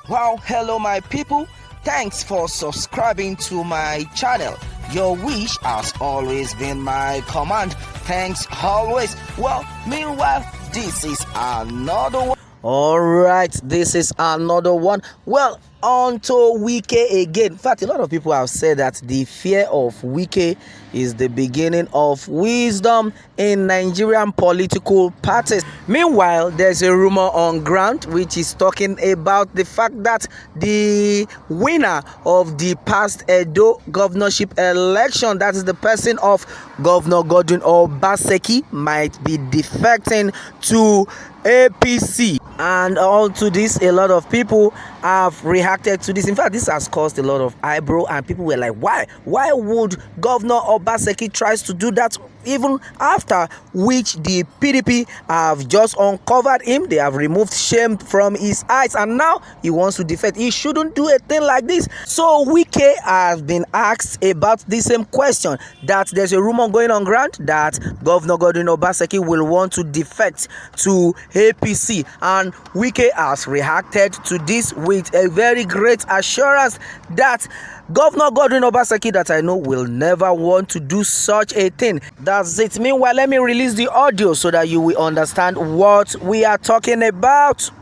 Well, hello my people. Thanks for subscribing to my channel. Your wish has always been my command. Thanks always. Well, meanwhile, this is another one. Alright, this is another one. Well, on to Wike again. In fact, a lot of people have said that the fear of Wike is the beginning of wisdom in Nigerian political parties. Meanwhile, there's a rumor on ground which is talking about the fact that the winner of the past Edo governorship election, that is the person of Governor Godwin Obaseki, might be defecting to APC. And on to this, a lot of people have reacted to this. In fact, this has caused a lot of eyebrow, and people were like, why would Governor Obaseki tries to do that, even after which the PDP have just uncovered him? They have removed shame from his eyes, and now he wants to defect. He shouldn't do a thing like this. So Wike has been asked about the same question, that there's a rumor going on ground that Governor Godwin Obaseki will want to defect to APC, and Wike has reacted to this with a very great assurance that Governor Godwin Obaseki, that I know, will never want to do such a thing. That's it. Meanwhile, let me release the audio so that you will understand what we are talking about. To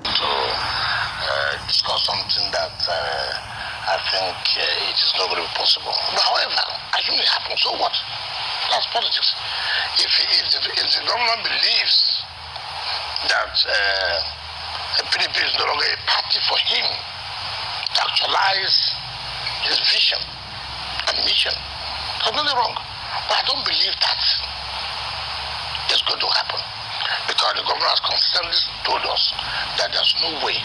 discuss something that I think it is not going to be possible. But however, assume it happens, so what? That's politics. If the government believes that the PDP is no longer a party for him to actualize his vision and mission, there's nothing wrong. But I don't believe that it's going to happen, because the governor has consistently told us that there's no way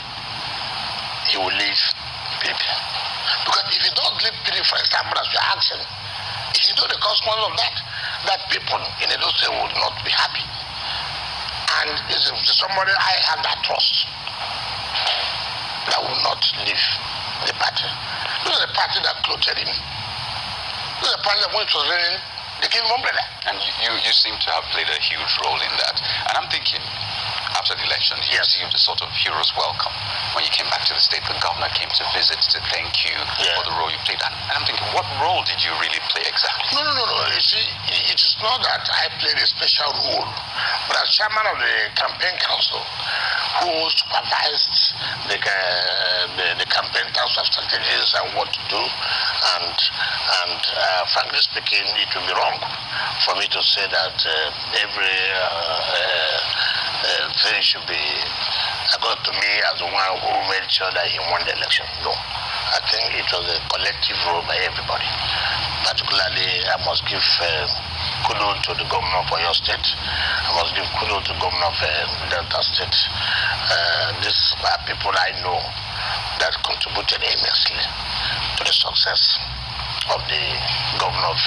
he will leave PDP. Because if he does leave PDP, for example, as you're asking, if you know the consequence of that people in Edo State would not be happy. And it's somebody I have that trust that will not leave the party. This is a party that clothed him. This is a party that when it was raining, they gave him umbrella. And you seem to have played a huge role in that. And I'm thinking, after the election, you received a sort of hero's welcome. When you came back to the state, the governor came to visit to thank you for the role you played. And I'm thinking, what role did you really play exactly? No. You see, it is not that I played a special role, but as chairman of the campaign council, who supervised the campaign in terms of strategies and what to do, and frankly speaking, it would be wrong for me to say that every thing should be according to me as the one who made sure that he won the election. No, I think it was a collective role by everybody. Particularly, I must give kudos to the governor of your state. I must give kudos to the governor of Delta State. These are people I know that contributed immensely to the success of the governor of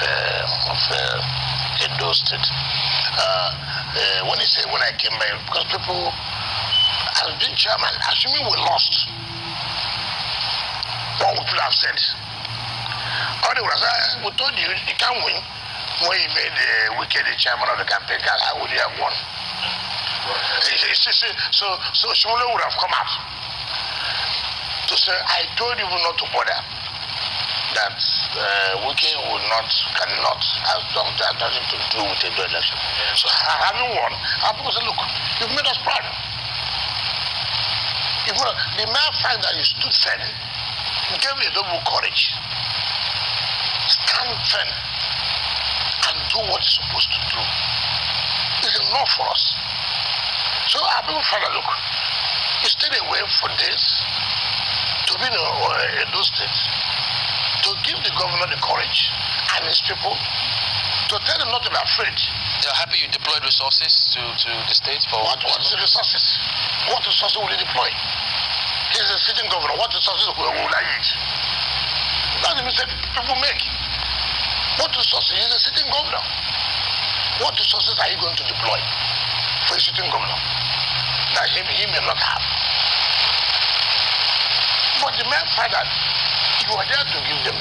Edo State. When I came back, because people, as being chairman, assuming we lost, what would people have said? Or they would have said, we told you can't win. When you made Wike the chairman of the campaign, how would you have won? So Shimole would have come out to say, I told you not to bother, that Wike cannot have nothing to do with the election. So having won, our people say, look, you've made us proud. The mere fact that you stood firm gave you a double courage. Stand firm and do what you're supposed to do. It's enough for us. So our people felt, look, you stayed away for days to be in Edo State, to give the governor the courage and his people, to tell them not to be afraid. You're happy you deployed resources to the state for... What was the resources? What resources will he deploy? He's a sitting governor. What resources will I use? That's the mistake people make. What resources? He's a sitting governor. What resources are you going to deploy for a sitting governor that he may not have? But the mere fact that you are there to give them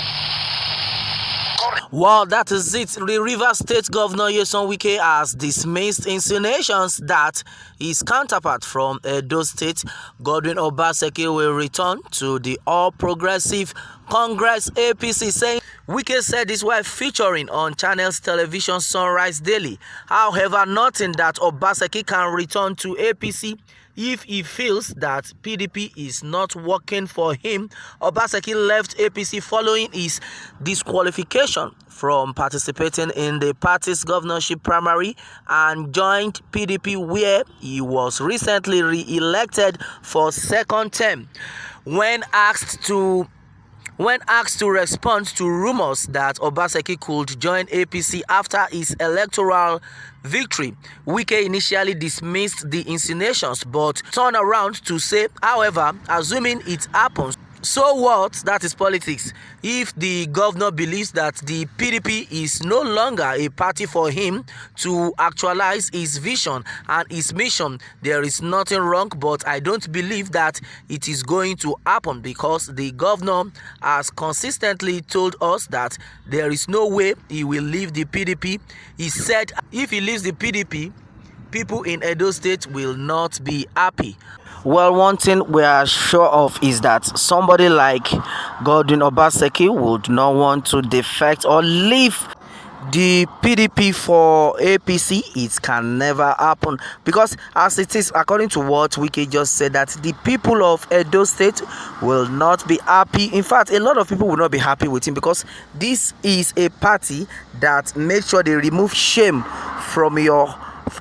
Well, that is it. The Rivers State Governor Nyesom Wike has dismissed insinuations that his counterpart from Edo State, Godwin Obaseki, will return to the All Progressive Congress APC, saying Wike said this while featuring on Channels Television Sunrise Daily. However, noting that Obaseki can return to APC if he feels that PDP is not working for him. Obaseki left APC following his disqualification from participating in the party's governorship primary and joined PDP, where he was recently re-elected for second term. When asked to respond to rumors that Obaseki could join APC after his electoral victory, Wike initially dismissed the insinuations but turned around to say, however, assuming it happens, so what? That is politics. If the governor believes that the PDP is no longer a party for him to actualize his vision and his mission, there is nothing wrong, but I don't believe that it is going to happen because the governor has consistently told us that there is no way he will leave the PDP. He said if he leaves the PDP, people in Edo State will not be happy. Well, one thing we are sure of is that somebody like Godwin Obaseki would not want to defect or leave the PDP for APC. It can never happen because, as it is, according to what Wike just said, that the people of Edo State will not be happy. In fact, a lot of people will not be happy with him because this is a party that makes sure they remove shame from your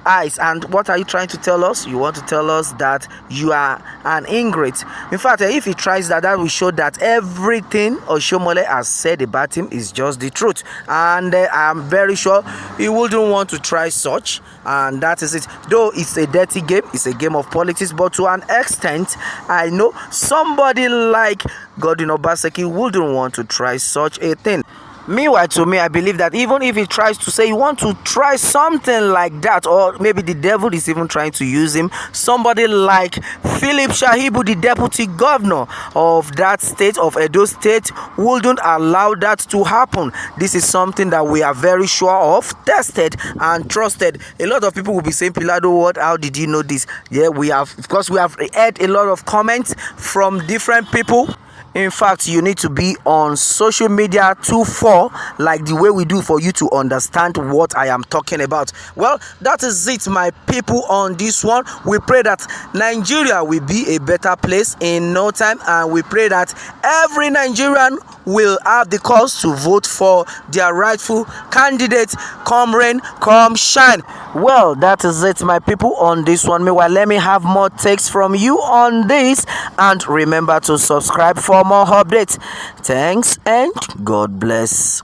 eyes. And what are you trying to tell us? You want to tell us that you are an ingrate. In fact, if he tries that, that will show that everything Oshomole has said about him is just the truth, and I'm very sure he wouldn't want to try such. And that is it. Though it's a dirty game, it's a game of politics, but to an extent, I know somebody like Godwin Obaseki wouldn't want to try such a thing. Meanwhile, to me, I believe that even if he tries to say you want to try something like that, or maybe the devil is even trying to use him, somebody like Philip Shahibu, the deputy governor of that state, of Edo State, wouldn't allow that to happen. This is something that we are very sure of, tested and trusted. A lot of people will be saying, Pilado, what? How did you know this? Yeah, we have, of course, we have heard a lot of comments from different people. In fact, you need to be on social media 24 like the way we do for you to understand what I am talking about. Well, that is it, my people, on this one. We pray that Nigeria will be a better place in no time, and we pray that every Nigerian will have the cause to vote for their rightful candidate, come rain, come shine. Well, that is it, my people, on this one. Meanwhile, let me have more takes from you on this, and remember to subscribe for more updates. Thanks and God bless.